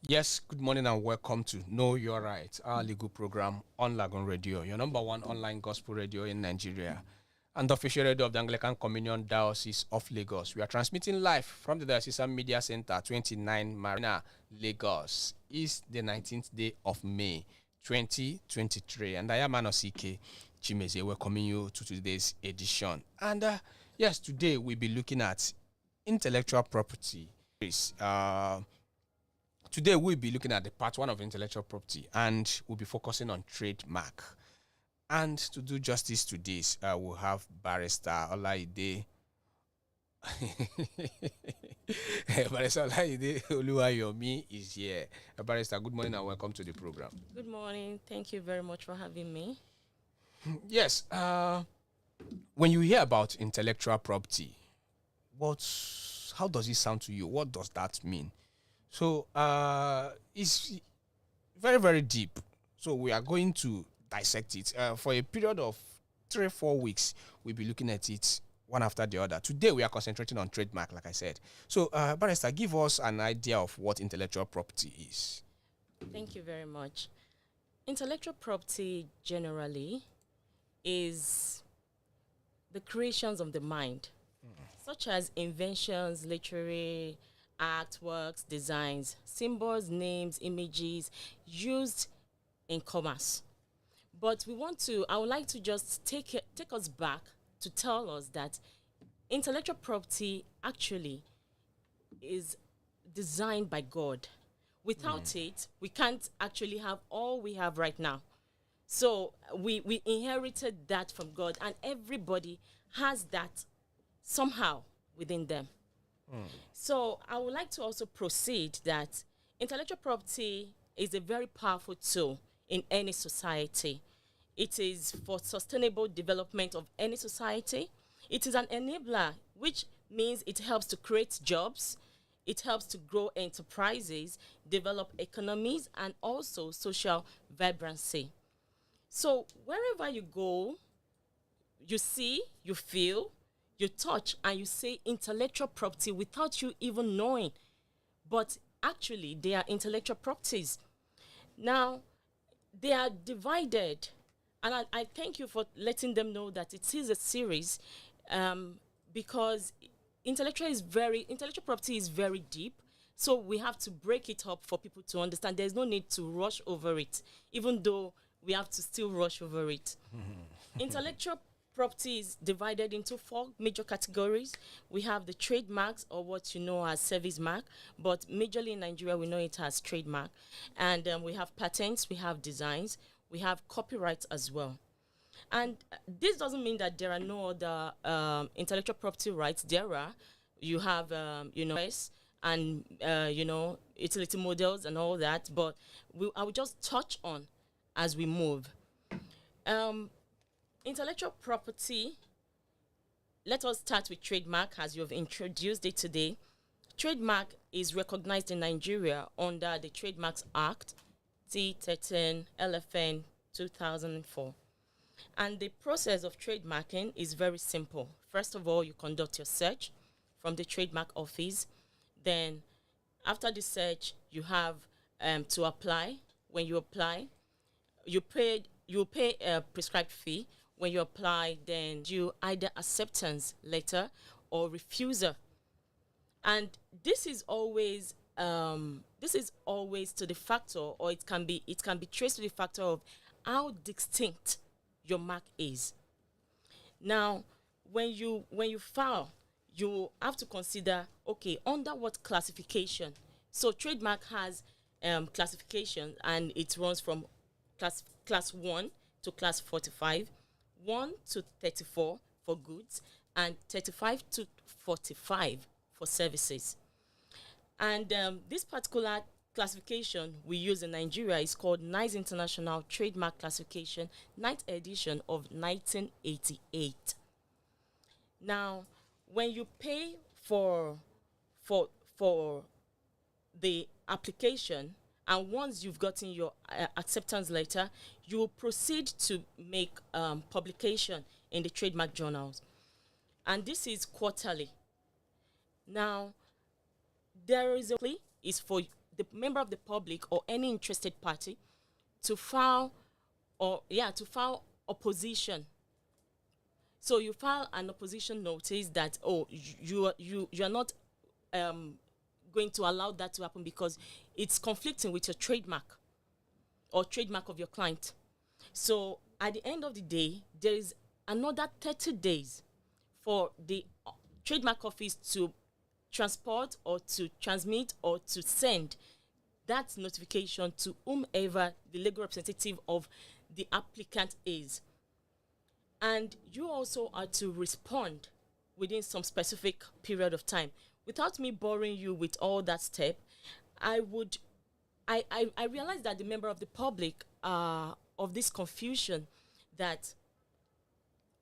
Yes, good morning and welcome to Know Your Right, our legal program on Lagoon Radio, your number one online gospel radio in Nigeria, and the official radio of the Anglican Communion Diocese of Lagos. We are transmitting live from the Diocesan Media Center, 29 Marina, Lagos. It's the 19th day of May, 2023, and I am Anosike Chimeze, welcoming you to today's edition. And yes, today we'll be looking at intellectual property. Today we'll be looking at the part one of intellectual property, and we'll be focusing on trademark. And to do justice to this, we'll have Barrister Olaide. Barrister Olaide Oluwayomi is here. Barrister, good morning and welcome to the program. Good morning. Thank you very much for having me. Yes, when you hear about intellectual property, how does it sound to you? What does that mean? So it's very, very deep. So we are going to dissect it for a period of 3 or 4 weeks. We'll be looking at it one after the other. Today we are concentrating on trademark, like I said. So, Barrister, give us an idea of what intellectual property is. Thank you very much. Intellectual property generally is the creations of the mind, such as inventions, literary artworks, designs, symbols, names, images used in commerce. But I would like to just take us back to tell us that intellectual property actually is designed by God. Without it, we can't actually have all we have right now. So we inherited that from God, and everybody has that somehow within them. So I would like to also proceed that intellectual property is a very powerful tool in any society. It is for sustainable development of any society. It is an enabler, which means it helps to create jobs, it helps to grow enterprises, develop economies, and also social vibrancy. So wherever you go, you see, you feel, you touch, and you say intellectual property without you even knowing. But actually, they are intellectual properties. Now, they are divided, and I thank you for letting them know that it is a series, because intellectual property is very deep. So we have to break it up for people to understand. There's no need to rush over it, even though we have to still rush over it. Intellectual property is divided into four major categories. We have the trademarks, or what you know as service mark, but majorly in Nigeria we know it as trademark. And we have patents, we have designs, we have copyrights as well. And this doesn't mean that there are no other intellectual property rights. There are. You have, and utility models and all that. But I will just touch on as we move. Intellectual property. Let us start with trademark, as you have introduced it today. Trademark is recognized in Nigeria under the Trademarks Act T13 LFN 2004. And the process of trademarking is very simple. First of all, you conduct your search from the trademark office. Then, after the search, you have to apply. When you apply, you pay a prescribed fee. When you apply, then you either acceptance letter or refusal. And this is always to the factor, or it can be traced to the factor of how distinct your mark is. Now, when you file, you have to consider, okay, under what classification. So trademark has classification, and it runs from class 1 to class 45, 1 to 34 for goods, and 35 to 45 for services. And this particular classification we use in Nigeria is called NICE International Trademark Classification, 9th edition of 1988. Now, when you pay for the application, and once you've gotten your acceptance letter, you will proceed to make publication in the trademark journals. And this is quarterly. Now, there is the member of the public or any interested party to file opposition. So you file an opposition notice that, oh, you are not going to allow that to happen because it's conflicting with your trademark or trademark of your client. So at the end of the day, there is another 30 days for the trademark office to transport or to transmit or to send that notification to whomever the legal representative of the applicant is. And you also are to respond within some specific period of time. Without me boring you with all that step, I realize that the member of the public of this confusion that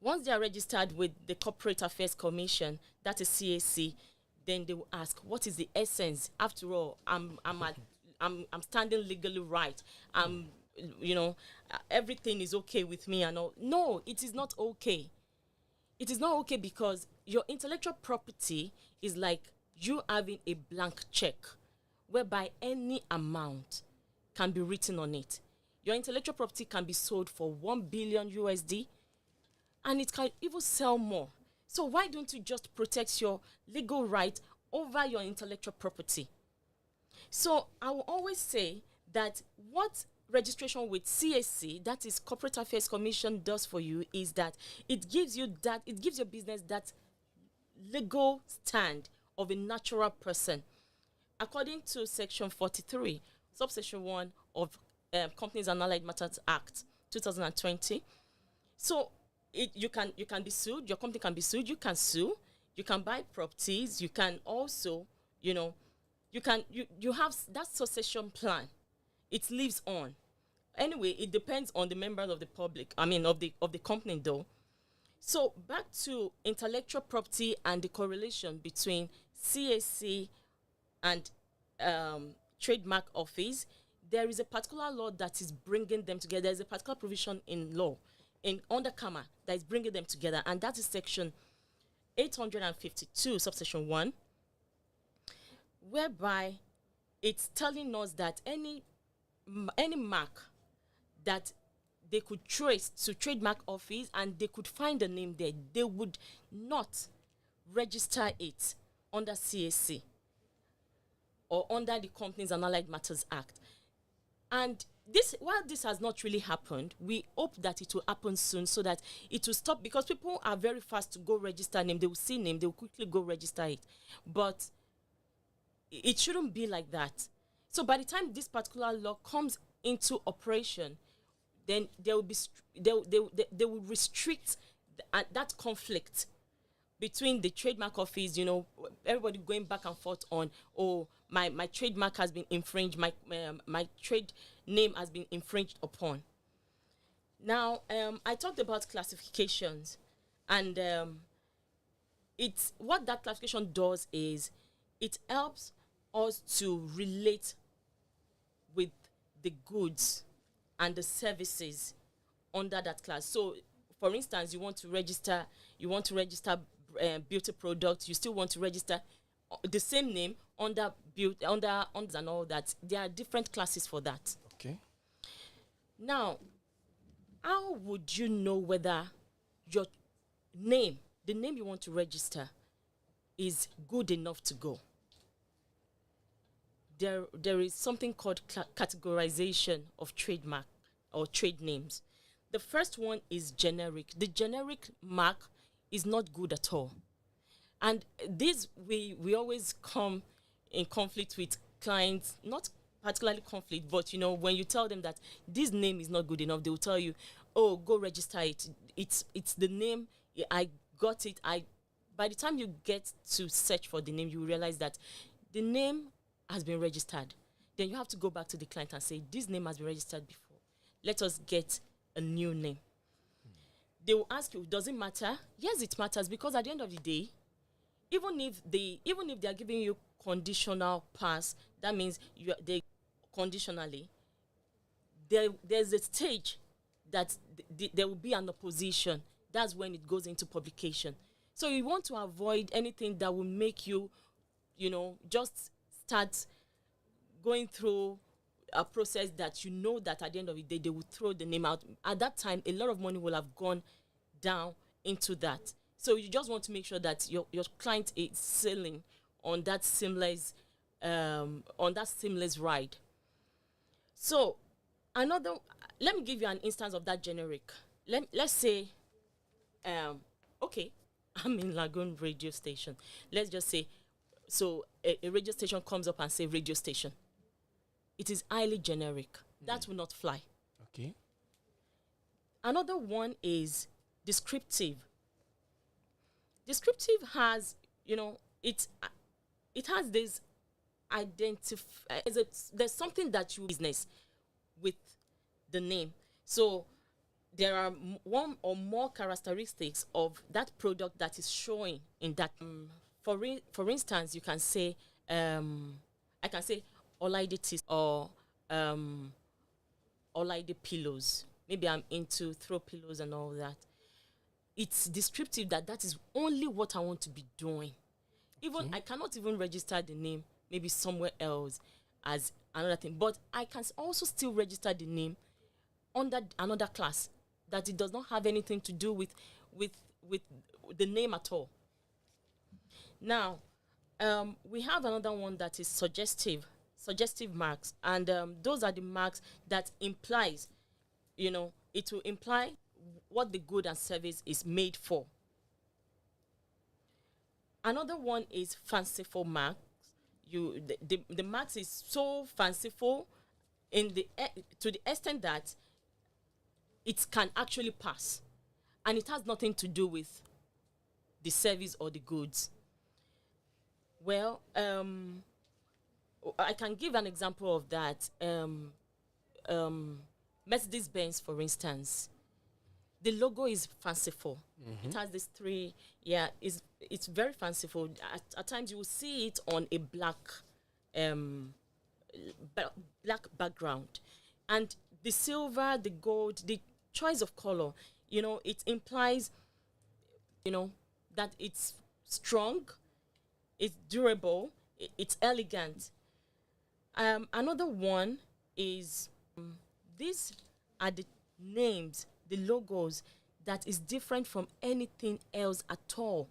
once they are registered with the Corporate Affairs Commission, that is CAC, then they will ask, what is the essence? After all, I'm standing legally right. Everything is okay with me and all. No, it is not okay. It is not okay because your intellectual property is like you having a blank check whereby any amount can be written on it. Your intellectual property can be sold for 1 billion USD and it can even sell more. So why don't you just protect your legal right over your intellectual property? So I will always say that what registration with CAC, that is Corporate Affairs Commission, does for you is that it gives your business that legal stand of a natural person. According to Section 43, Subsection 1 of Companies and Allied Matters Act 2020. So you can be sued, your company can be sued, you can sue, you can buy properties, you can also, you have that succession plan. It lives on. Anyway, it depends on the members of the public, of the company though. So back to intellectual property and the correlation between CAC and trademark office. There is a particular law that is bringing them together. There is a particular provision in law, under CAMA, that is bringing them together, and that is Section 852, Subsection 1, whereby it's telling us that any mark that they could trace to trademark office and they could find the name there, they would not register it under CAC or under the Companies and Allied Matters Act. And while this has not really happened, we hope that it will happen soon so that it will stop, because people are very fast to go register name. They will see name, they will quickly go register it. But it shouldn't be like that. So by the time this particular law comes into operation, then they will restrict that conflict between the trademark office, everybody going back and forth on, my trademark has been infringed, my trade name has been infringed upon. Now, I talked about classifications, and it's what that classification does is it helps us to relate with the goods and the services under that class. So, for instance, you want to register beauty products. You still want to register the same name under beauty, under and all that. There are different classes for that. Okay. Now, how would you know whether your name, the name you want to register, is good enough to go? There is something called categorization of trademark or trade names. The first one is generic. The generic mark is not good at all. And this, we always come in conflict with clients, not particularly conflict, but when you tell them that this name is not good enough, they will tell you, oh, go register it. It's the name, I got it. By the time you get to search for the name, you realize that the name has been registered. Then you have to go back to the client and say, this name has been registered before. Let us get a new name. They will ask you, does it matter? Yes, it matters, because at the end of the day, even if they are giving you conditional pass, that means they conditionally, there's a stage that there will be an opposition. That's when it goes into publication. So you want to avoid anything that will make you, just start going through a process that you know that at the end of the day they will throw the name out. At that time, a lot of money will have gone down into that. So you just want to make sure that your client is sailing on that seamless ride. So let me give you an instance of that generic. Let's say, okay, I'm in Lagoon radio station. Let's just say, so a radio station comes up and say radio station. It is highly generic. That will not fly. Okay. Another one is descriptive. Descriptive has, it has this there's something that you business with the name. So there are one or more characteristics of that product that is showing in that. For instance, you can say, I can say Olaide tea or Olaide pillows. Maybe I'm into throw pillows and all that. It's descriptive that is only what I want to be doing. Even I cannot even register the name maybe somewhere else as another thing, but I can also still register the name under another class that it does not have anything to do with the name at all. Now, we have another one that is suggestive marks, and those are the marks that implies, it will imply what the good and service is made for. Another one is fanciful marks. The marks is so fanciful to the extent that it can actually pass, and it has nothing to do with the service or the goods. Well, I can give an example of that. Mercedes-Benz, for instance, the logo is fanciful. It has these three. Yeah, it's very fanciful. At times you will see it on a black background, and the silver, the gold, the choice of color. It implies, that it's strong, it's durable, it's elegant. Another one is these are the names, the logos that is different from anything else at all,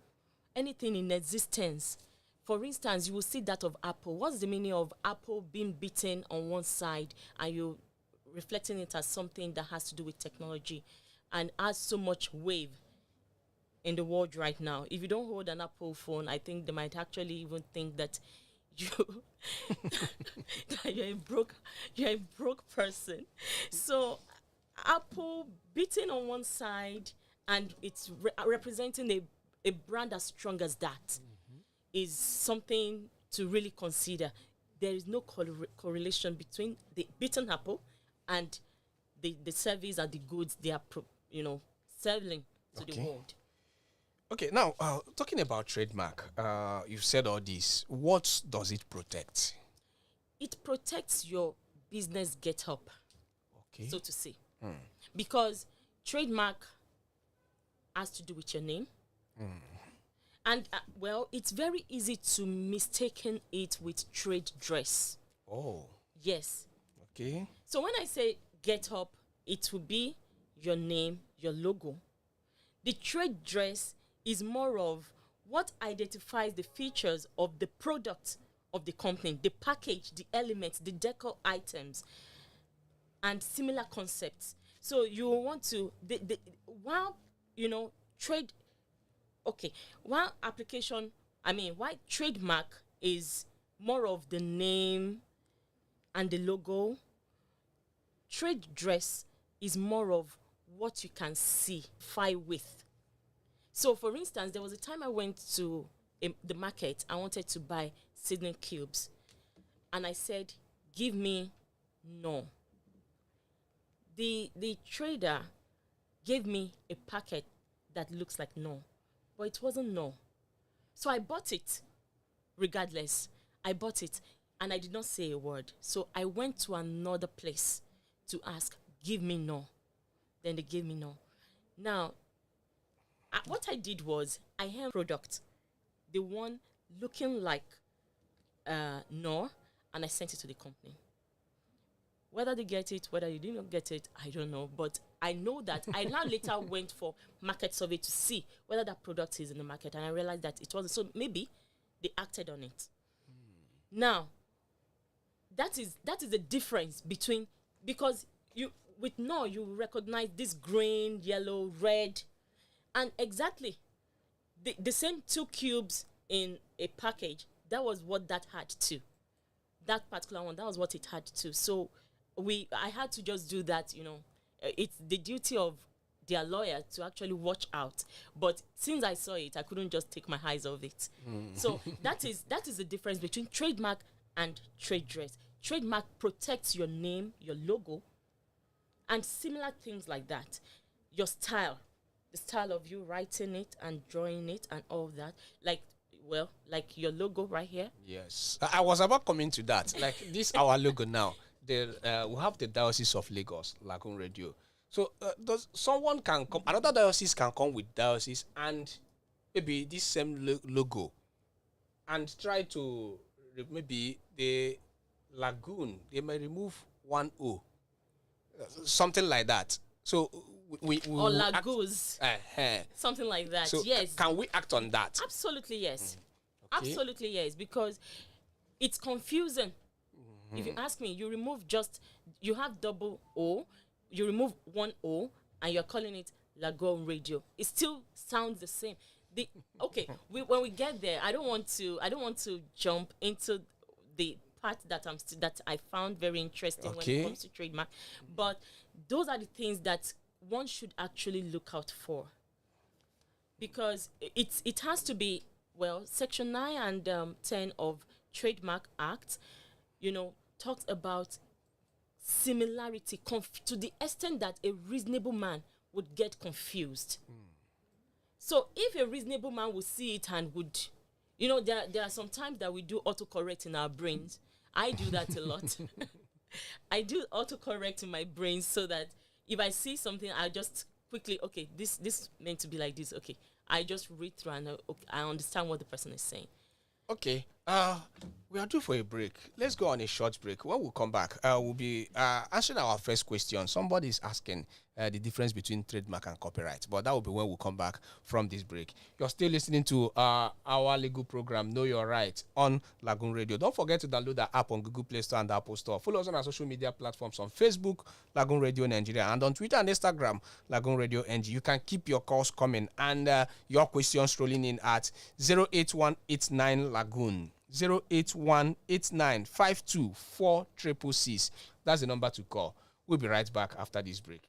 anything in existence. For instance, you will see that of Apple. What's the meaning of Apple being beaten on one side and you reflecting it as something that has to do with technology and has so much wave in the world right now? If you don't hold an Apple phone, I think they might actually even think that that you're a broke person. So Apple beating on one side and it's representing a brand as strong as that is something to really consider. There is no correlation between the beaten apple and the service and the goods they are selling to the world. Okay, now talking about trademark, you've said all this. What does it protect? It protects your business get-up, okay, so to say. Because trademark has to do with your name. And, it's very easy to mistaken it with trade dress. Oh. Yes. Okay. So when I say get up, it will be your name, your logo. The trade dress is more of what identifies the features of the product of the company, the package, the elements, the decor items, and similar concepts. So you want to, while trademark is more of the name and the logo, trade dress is more of what you can see, fight with. So, for instance, there was a time I went to the market. I wanted to buy seedling cubes. And I said, give me no. The trader gave me a packet that looks like no. But it wasn't no. So I bought it regardless. I bought it and I did not say a word. So I went to another place to ask, give me no. Then they gave me no. Now, what I did was I had product, the one looking like no, and I sent it to the company. Whether they get it, whether you didn't get it, I don't know. But I know that I now later went for market survey to see whether that product is in the market, and I realized that it wasn't. So maybe they acted on it. Now, that is the difference between, because you with no, you recognize this green, yellow, red, and exactly the same 2 cubes in a package. That was what that had too. That particular one, that was what it had to. So I had to just do that. It's the duty of their lawyer to actually watch out. But since I saw it, I couldn't just take my eyes off it. So that is the difference between trademark and trade dress. Trademark protects your name, your logo, and similar things like that. Your style, the style of you writing it and drawing it and all of that. Like your logo right here. Yes, I was about coming to that. Like this, our logo now. We have the Diocese of Lagos, Lagoon Radio. So does someone can come? Another diocese can come with diocese and maybe this same logo, and try to maybe the lagoon. They may remove one O, something like that. So we Or Lagos. Something like that. So yes. Can we act on that? Absolutely yes. Okay. Absolutely yes, because it's confusing. If you ask me, you have double O, you remove one O, and you're calling it Lagoon Radio. It still sounds the same. When we get there, I don't want to jump into the part that I found very interesting when it comes to trademark. But those are the things that one should actually look out for, because it has to be, Section 9 and 10 of Trademark Act, talks about similarity to the extent that a reasonable man would get confused. So if a reasonable man would see it and would, there are some times that we do autocorrect in our brains. I do that a lot. I do autocorrect in my brain so that if I see something, I just quickly, okay, this meant to be like this. Okay, I just read through and I understand what the person is saying. Okay. We are due for a break. Let's go on a short break. When we come back, we'll be answering our first question. Somebody is asking the difference between trademark and copyright, but that will be when we come back from this break. You're still listening to our legal program, Know Your Right, on Lagoon Radio. Don't forget to download the app on Google Play Store and the Apple Store. Follow us on our social media platforms on Facebook, Lagoon Radio Nigeria, and on Twitter and Instagram, Lagoonradio.Ng. You can keep your calls coming and your questions rolling in at 08189 Lagoon. 08189524666. That's the number to call. We'll be right back after this break.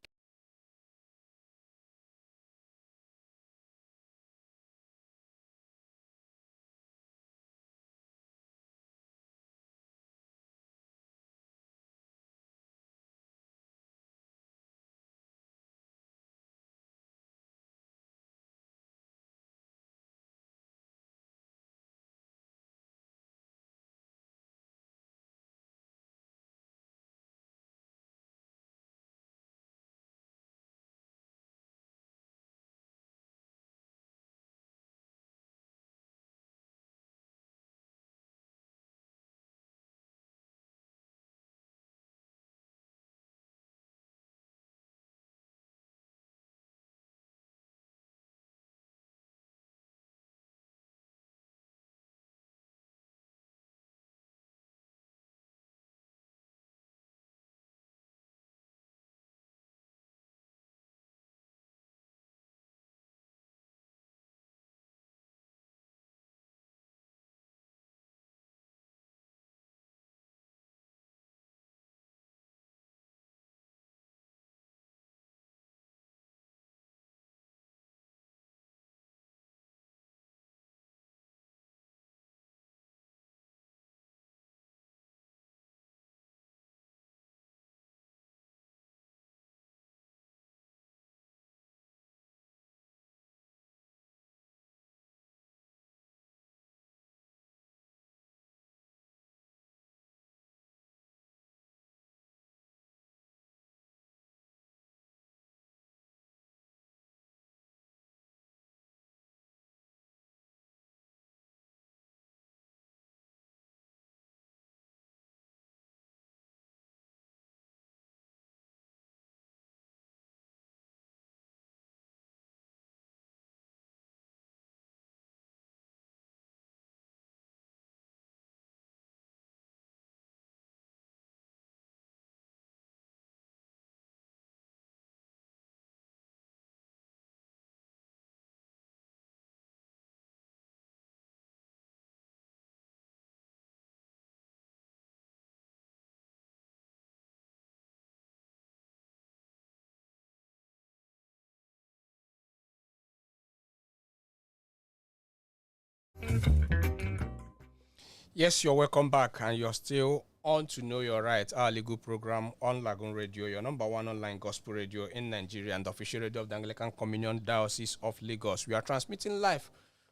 Yes, you're welcome back, and you're still on to Know Your Right, our legal program on Lagoon Radio, your number one online gospel radio in Nigeria and the official radio of the Anglican Communion Diocese of Lagos. We are transmitting live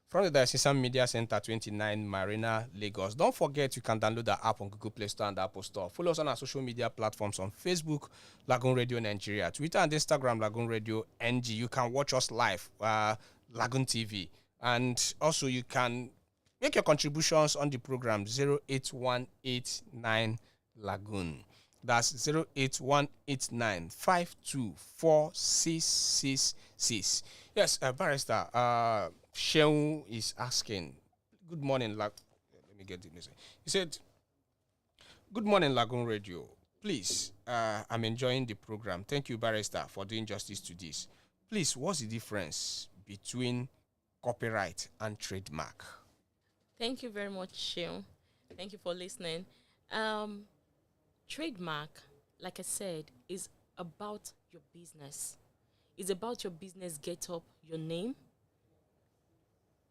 from the Diocesan Media Center 29 Marina, Lagos. Don't forget you can download the app on Google Play Store and the Apple Store. Follow us on our social media platforms on Facebook, Lagoon Radio Nigeria, Twitter and Instagram, Lagoonradio.Ng. You can watch us live, LagoonTV. And also you can make your contributions on the program 08189 Lagoon. That's 08189524666. Yes, Barrister, Sheung is asking, good morning, let me get the message. He said, good morning, Lagoon Radio. Please, I'm enjoying the program. Thank you, Barrister, for doing justice to this. Please, what's the difference between copyright and trademark? Thank you very much, Sheung. Thank you for listening. Trademark, like I said, is about your business. It's about your business get up, your name,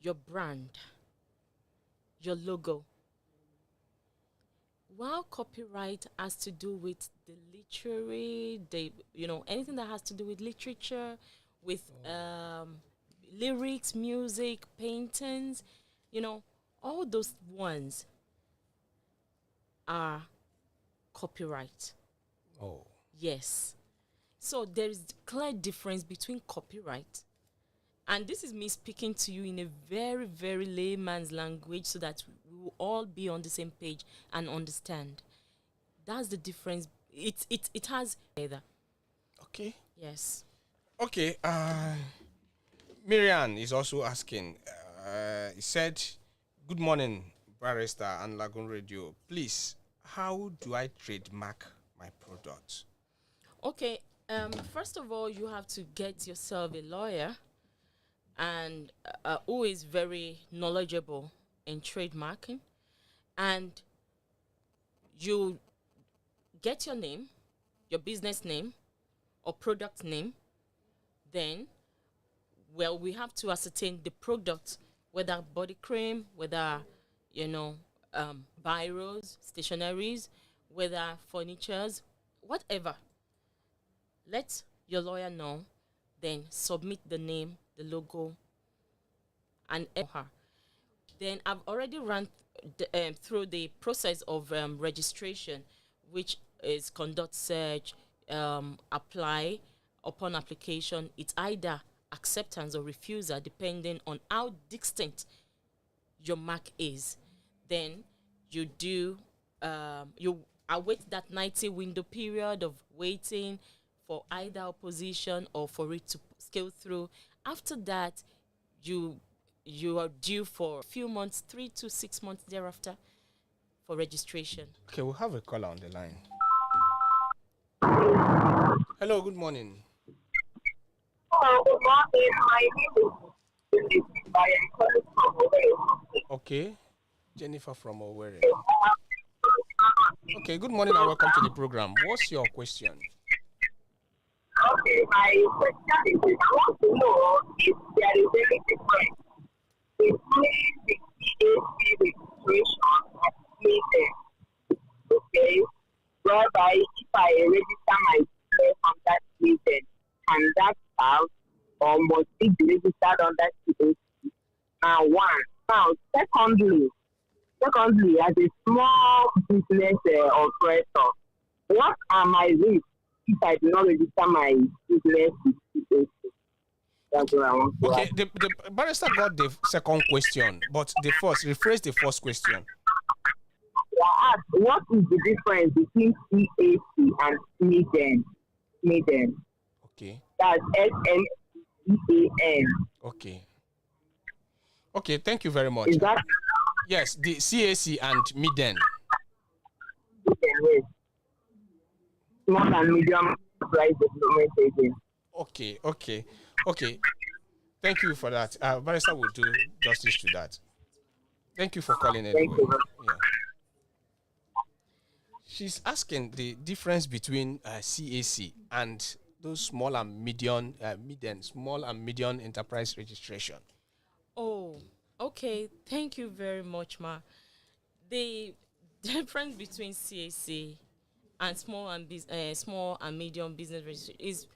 your brand, your logo. While copyright has to do with the literary, anything that has to do with literature, with lyrics, music, paintings, all those ones are copyright. Oh. Yes. So there is clear difference between copyright, and this is me speaking to you in a very, very layman's language so that we will all be on the same page and understand. That's the difference. It has either. Okay. Yes. Okay. Miriam is also asking. He said, "Good morning, Barrister and Lagoon Radio. Please, how do I trademark my product?" Okay. First of all, you have to get yourself a lawyer, and who is very knowledgeable in trademarking, and you get your name, your business name or product name. Then, we have to ascertain the product, whether body cream, whether biros, stationaries, whether furnitures, whatever. Let your lawyer know, then submit the name, the logo, and her. Then I've already run through the process of registration, which is conduct search, apply. Upon application, it's either acceptance or refusal, depending on how distinct your mark is. Then you await that 90 window period of waiting for either opposition or for it to scale through. After that, you are due for a few months, 3 to 6 months thereafter, for registration. Okay, we'll have a caller on the line. Hello, good morning. Hello, good morning. My name is Okay, Jennifer from Owerri. Okay, good morning and welcome to the program. What's your question? Okay, my question is, I want to know if there is any difference between the CAC registration of meeting, okay, whereby if I register my business on that meeting, can that out or must it be registered under CAC? Now, one. Now, secondly, as a small business operator, what are my risks if I do not register my business with CAC? That's what I want to ask. Okay, the barrister got the second question, but rephrase the first question. I asked, what is the difference between CAC and Maiden? Okay. That's SMEAN. Okay, thank you very much. Is that yes, the CAC and Miden. Small and medium price development agent? Okay. Thank you for that. Barrister will do justice to that. Thank you for calling anyway. Thank you. Yeah. She's asking the difference between CAC and those small and medium enterprise registration. Oh, Okay, thank you very much, Ma. The difference between CAC and small and medium business registration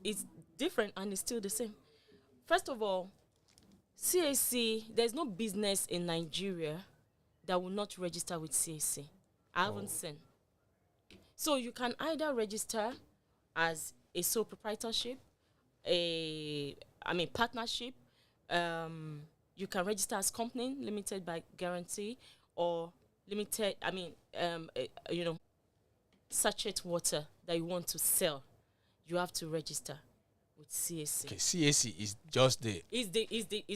is different and it's still the same. First of all, CAC, there's no business in Nigeria that will not register with CAC. I haven't seen. So you can either register as a sole proprietorship, partnership. You can register as company limited by guarantee or limited. Sachet water that you want to sell. You have to register with CAC. Okay, CAC is just the Is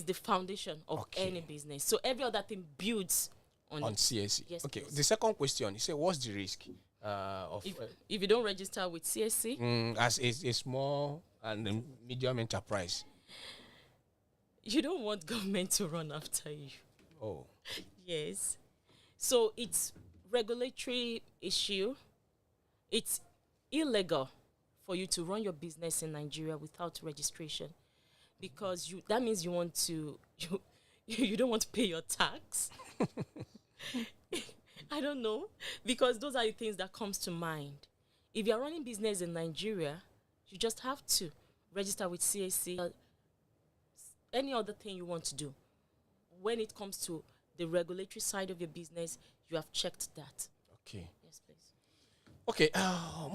the foundation of any business. So every other thing builds on CAC. Yes, okay. please. The second question, you say, what's the risk of if you don't register with CAC, as a small and a medium enterprise? you don't want government to run after you. Oh, Yes. So it's regulatory issue. It's illegal for you to run your business in Nigeria without registration, because that means you want to you don't want to pay your tax. I don't know, because those are the things that comes to mind. If you're running business in Nigeria, you just have to register with CAC. Any other thing you want to do, when it comes to the regulatory side of your business, you have checked that. okay. Yes, please. Okay,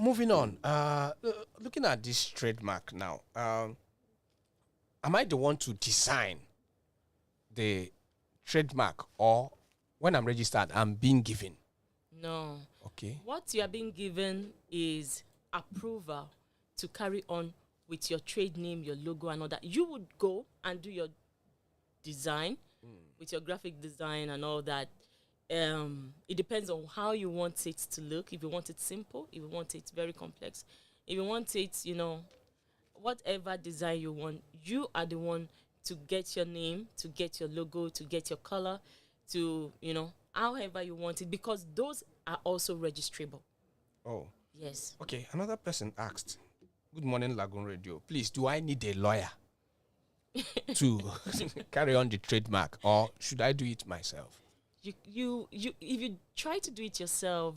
moving on. Looking at this trademark now, am I the one to design the trademark, or when I'm registered, I'm being given? No. Okay. What you are being given is approval to carry on with your trade name, your logo, and all that. You would go and do your design with your graphic design and all that. It depends on how you want it to look. If you want it simple, if you want it very complex, if you want it, whatever design you want, you are the one to get your name, to get your logo, to get your color, to, however you want it, because those are also registrable. Oh, Yes. okay. Another person asked, "Good morning, Lagoon Radio. Please, do I need a lawyer to carry on the trademark, or should I do it myself?" You if you try to do it yourself,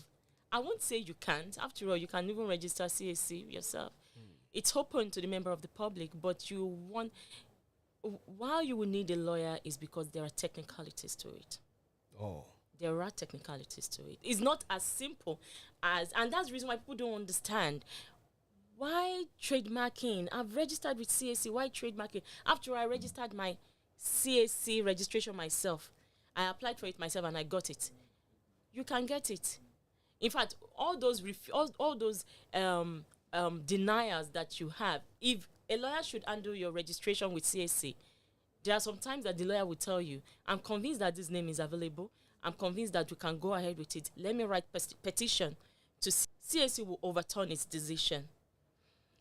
I won't say you can't. After all, you can even register CAC yourself. It's open to the member of the public, but why you will need a lawyer is because there are technicalities to it. Oh, There are technicalities to it. It's not as simple and that's the reason why people don't understand. Why trademarking? I've registered with CAC. Why trademarking? After I registered my CAC registration myself, I applied for it myself and I got it. You can get it. In fact, all those deniers that you have, if a lawyer should handle your registration with CAC, there are some times that the lawyer will tell you, "I'm convinced that this name is available. I'm convinced that we can go ahead with it. Let me write petition to CAC will overturn its decision."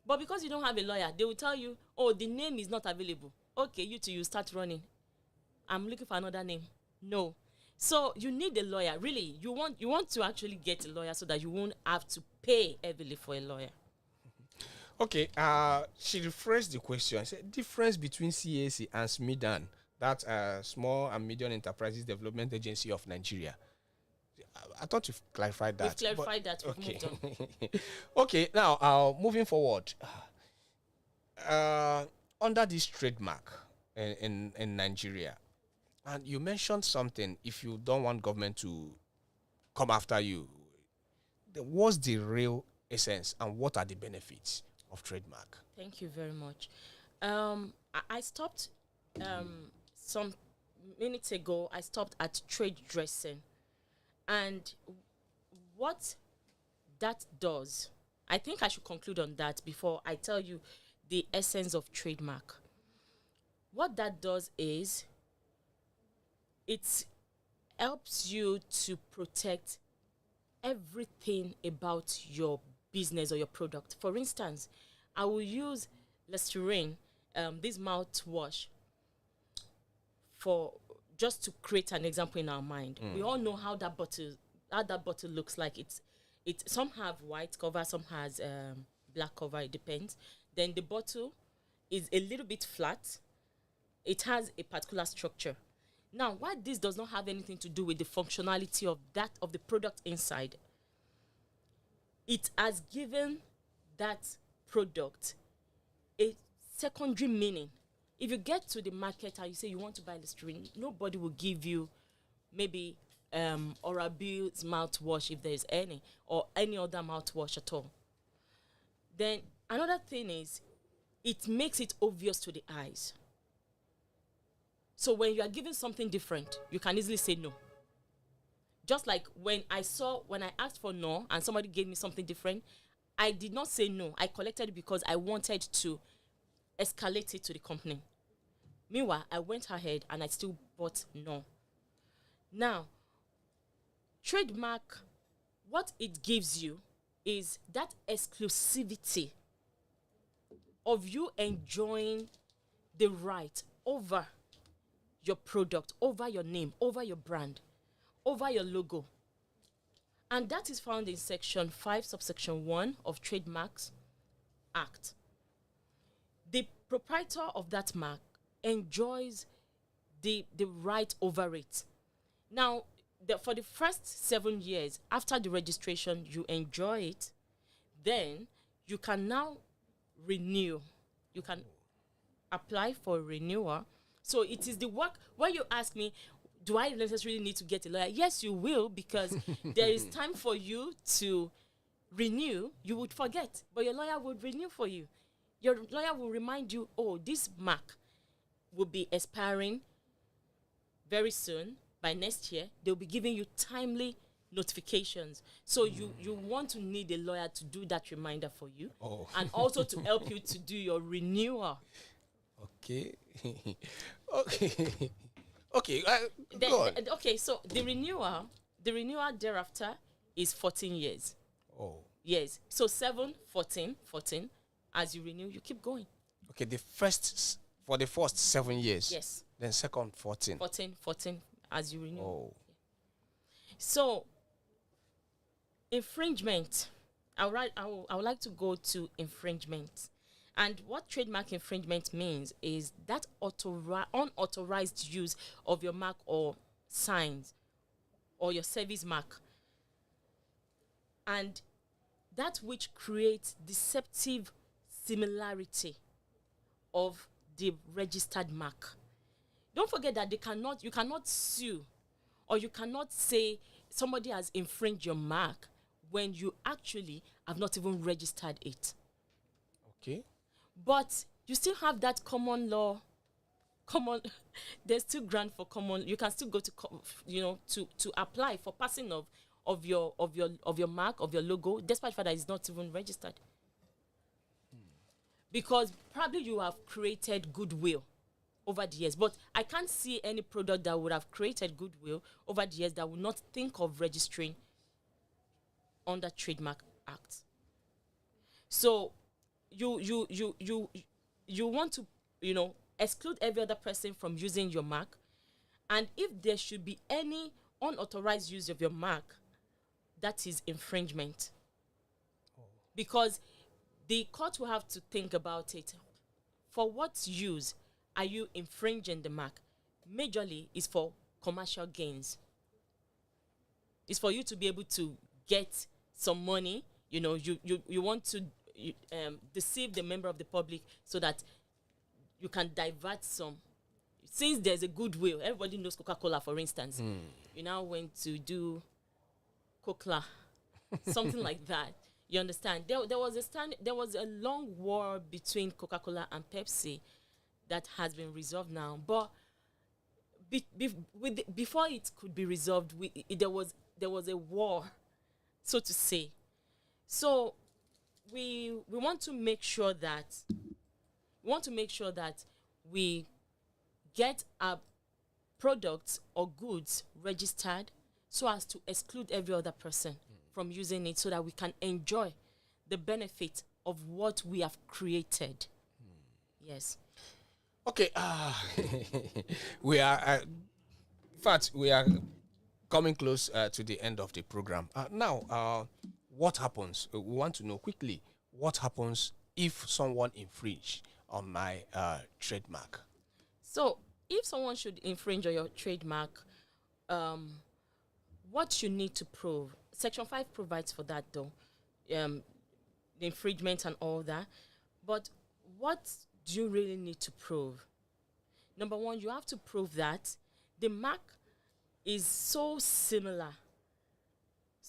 But because you don't have a lawyer, they will tell you, "Oh, the name is not available." Okay, you start running. "I'm looking for another name." No. So you need a lawyer. Really, you want to actually get a lawyer so that you won't have to pay heavily for a lawyer. okay. She rephrased the question. She said, difference between CAC and SMIDAN, that's Small and Medium Enterprises Development Agency of Nigeria. I thought you've clarified that. We've clarified that. We've Okay. moved on. Okay, now moving forward, under this trademark in Nigeria, and you mentioned something, if you don't want government to come after you, what's the real essence and what are the benefits of trademark? Thank you very much. I stopped some minutes ago. I stopped at trade dressing, and what that does, I think I should conclude on that before I tell you the essence of trademark. What that does is it helps you to protect everything about your business or your product. For instance, I will use Listerine, this mouthwash, for just to create an example in our mind. We all know how that bottle looks like. Some have white cover, some has black cover. It depends. Then the bottle is a little bit flat. it has a particular structure. Now, why this does not have anything to do with the functionality of the product inside, it has given that product a secondary meaning. If you get to the market and you say you want to buy Listerine, nobody will give you maybe Oral-B's mouthwash, if there is any, or any other mouthwash at all. Then another thing is, it makes it obvious to the eyes. So when you are given something different, you can easily say no. Just like when I asked for no and somebody gave me something different, I did not say no. I collected it because I wanted to escalate it to the company. Meanwhile, I went ahead and I still bought no. Now, trademark, what it gives you is that exclusivity of you enjoying the right over your product, over your name, over your brand, over your logo. And that is found in Section 5, Subsection 1 of Trademarks Act. The proprietor of that mark enjoys the right over it. Now, for the first 7 years after the registration, you enjoy it. Then you can now renew. You can apply for renewal. So it is the work. When you ask me, do I necessarily need to get a lawyer? Yes, you will, because there is time for you to renew. You would forget, but your lawyer would renew for you. Your lawyer will remind you, oh, this mark will be expiring very soon. By next year, they'll be giving you timely notifications. So you want to need a lawyer to do that reminder for you, and also to help you to do your renewal. Okay. Okay. Go on. Okay, so the renewal thereafter is 14 years. Oh. Yes. So 7, 14. As you renew, you keep going. Okay, for the first 7 years. Yes. Then second 14. 14 as you renew. Oh. So infringement. I would like to go to infringement. And what trademark infringement means is that unauthorized use of your mark or signs or your service mark, and that which creates deceptive similarity of the registered mark. Don't forget that you cannot sue, or you cannot say somebody has infringed your mark when you actually have not even registered it. Okay. But you still have that common law. There's still grant for common. You can still go to to apply for passing of your mark, of your logo, despite the fact that it's not even registered. Because probably you have created goodwill over the years, but I can't see any product that would have created goodwill over the years that would not think of registering under Trademark Act. So you want to exclude every other person from using your mark, and if there should be any unauthorized use of your mark, that is infringement. Because the court will have to think about it. For what use are you infringing the mark? Majorly is for commercial gains. It's for you to be able to get some money. You want to deceive the member of the public so that you can divert some. Since there's a goodwill, everybody knows Coca-Cola, for instance. You now went to do Coca-Cola, something like that. You understand? There was a long war between Coca-Cola and Pepsi that has been resolved now. But before it could be resolved, there was a war, so to say. So we want to make sure that we get our products or goods registered so as to exclude every other person from using it, so that we can enjoy the benefit of what we have created. Yes. Okay. We are, in fact, we are coming close to the end of the program. Now, what happens? We want to know quickly what happens if someone infringes on my trademark. So if someone should infringe on your trademark, what you need to prove, Section 5 provides for that though, the infringement and all that. But what do you really need to prove? Number one, you have to prove that the mark is so similar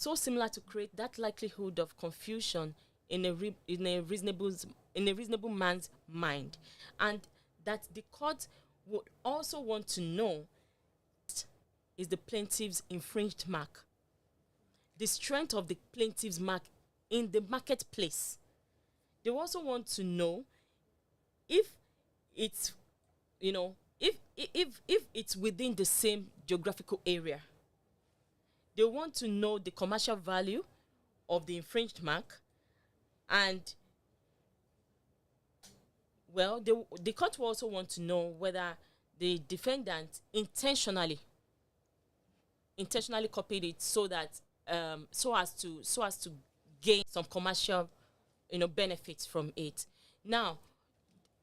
to create that likelihood of confusion in a reasonable man's mind, and that the court would also want to know is the plaintiff's infringed mark, the strength of the plaintiff's mark in the marketplace. They also want to know if it's, if it's within the same geographical area. They want to know the commercial value of the infringed mark, and well, the court will also want to know whether the defendant intentionally copied it so that so as to gain some commercial benefits from it. Now,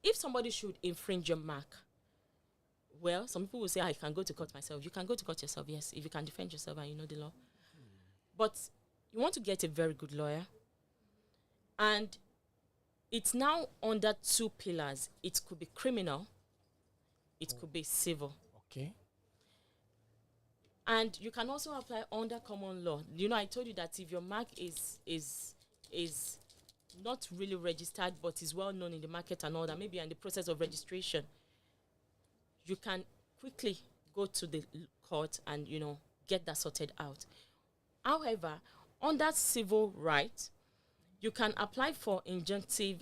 if somebody should infringe your mark, well, some people will say, I can go to court myself. You can go to court yourself, yes, if you can defend yourself and you know the law. But you want to get a very good lawyer. And it's now under two pillars. It could be criminal. It could be civil. Okay. And you can also apply under common law. I told you that if your mark is not really registered but is well known in the market and all that, maybe in the process of registration, you can quickly go to the court and, get that sorted out. However, under civil right, you can apply for injunctive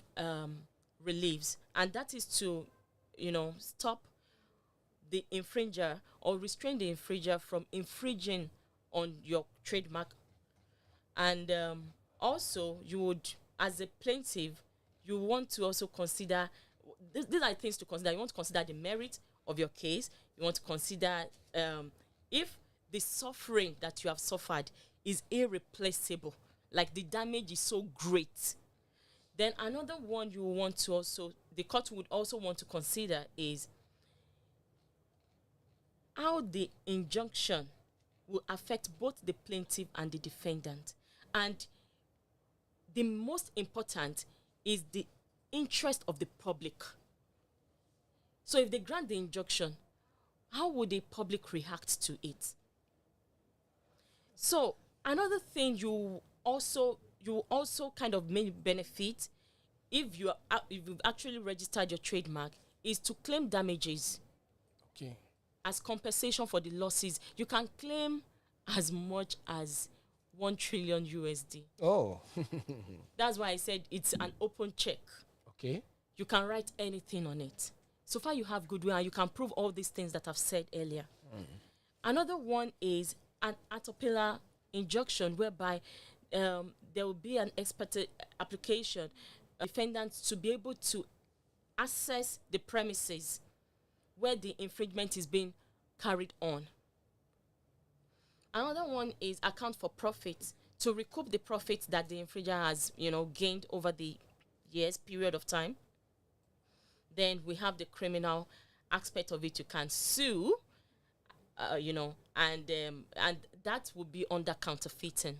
reliefs, and that is to, stop the infringer or restrain the infringer from infringing on your trademark. And also, you would, as a plaintiff, you want to also consider, these are things to consider. You want to consider the merit of your case. You want to consider if the suffering that you have suffered is irreplaceable, like the damage is so great. Then another one you want to also, the court would also want to consider is how the injunction will affect both the plaintiff and the defendant. And the most important is the interest of the public. So if they grant the injunction, how would the public react to it? So another thing you also kind of may benefit if you've actually registered your trademark is to claim damages. Okay. As compensation for the losses. You can claim as much as 1 trillion USD. Oh. That's why I said it's an open check. Okay. You can write anything on it. So far you have goodwill and you can prove all these things that I've said earlier. Another one is an atopilla injunction, whereby there will be an expected application defendants to be able to access the premises where the infringement is being carried on. Another one is account for profits, to recoup the profits that the infringer has, gained over the years period of time. Then we have the criminal aspect of it. You can sue, and that will be under counterfeiting.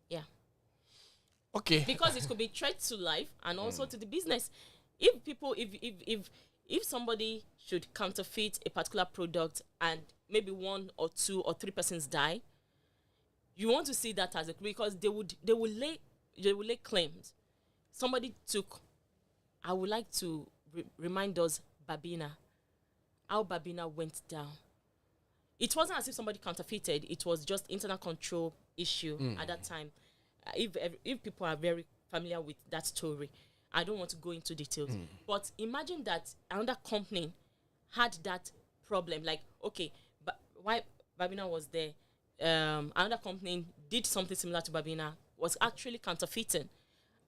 Yeah. Okay. Because it could be threat to life and also to the business. If somebody should counterfeit a particular product and maybe 1 or 2 or 3 persons die, you want to see that as because they will lay claims. Somebody took. I would like to remind us Babina, how Babina went down. It wasn't as if somebody counterfeited. It was just internal control issue at that time. If people are very familiar with that story, I don't want to go into details. But imagine that another company had that problem. Like, okay, but why Babina was there? Another company did something similar to Babina, was actually counterfeiting,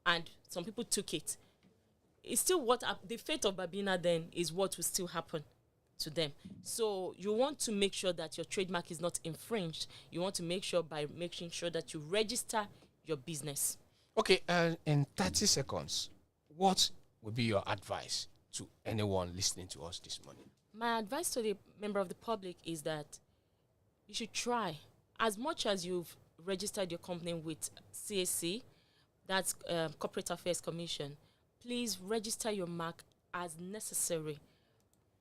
and some people took it. It's still the fate of Babina then is what will still happen to them. So you want to make sure that your trademark is not infringed. You want to make sure by making sure that you register your business. Okay, in 30 seconds, what would be your advice to anyone listening to us this morning? My advice to the member of the public is that you should try, as much as you've registered your company with CAC, that's Corporate Affairs Commission, please register your mark as necessary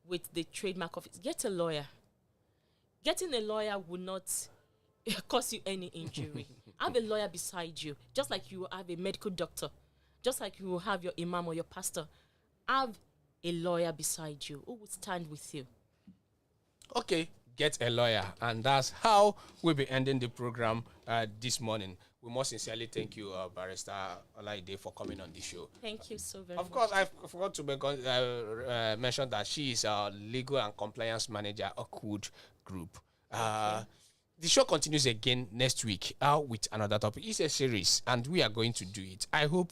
with the trademark office. Get a lawyer. Getting a lawyer will not cause you any injury. Have a lawyer beside you, just like you have a medical doctor, just like you will have your imam or your pastor. Have a lawyer beside you who will stand with you. Okay, get a lawyer. And that's how we'll be ending the program this morning. We most sincerely thank you, Barrister Olaide, for coming on the show. Thank you so very much. Of course, I forgot to mention that she is our legal and compliance manager at Oakwood Group. The show continues again next week with another topic. It's a series, and we are going to do it. I hope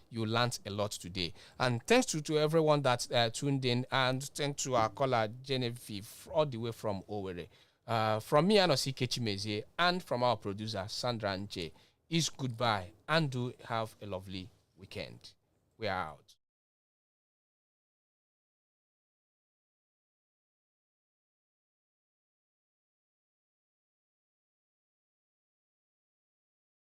you learned a lot today. And thanks to everyone that tuned in, and thanks to our caller, Genevieve, all the way from Owerri. From me, Anosi Kechimeze, and from our producer, Sandra Nje, is goodbye, and do have a lovely weekend. We are out.